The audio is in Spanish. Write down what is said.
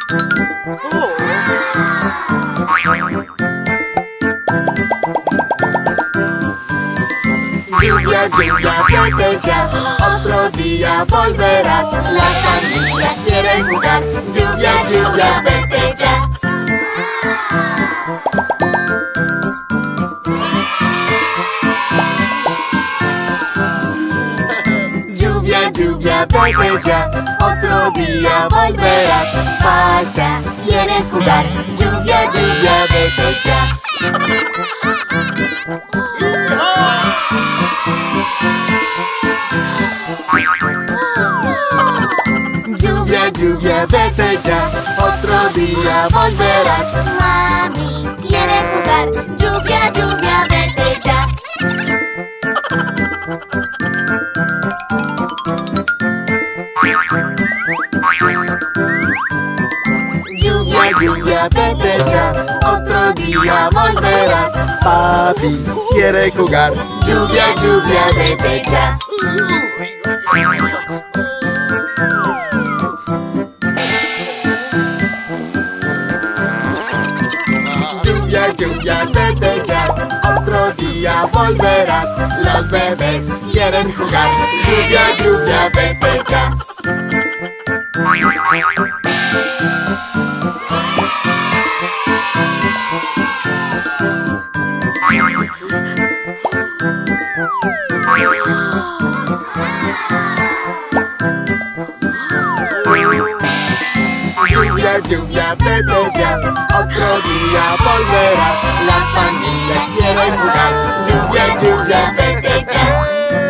Lluvia, lluvia, vete ya, otro día volverás. La familia quiere jugar. Lluvia, lluvia, vete ya. Lluvia, lluvia, vete ya, otro día volverás. Pasa, quiere jugar. Lluvia, lluvia, vete ya. Lluvia, lluvia, vete ya, otro día volverás. Mami quiere jugar. Lluvia, lluvia, vete ya. Lluvia, lluvia, vete ya, otro día volverás. Papi quiere jugar. Lluvia, lluvia, vete ya. Lluvia, lluvia, vete ya, otro día volverás. Los bebés quieren jugar. Lluvia, lluvia, vete ya. Lluvia, lluvia, vete ya, otro día volverás. La familia quiere jugar. Lluvia, lluvia, vete ya.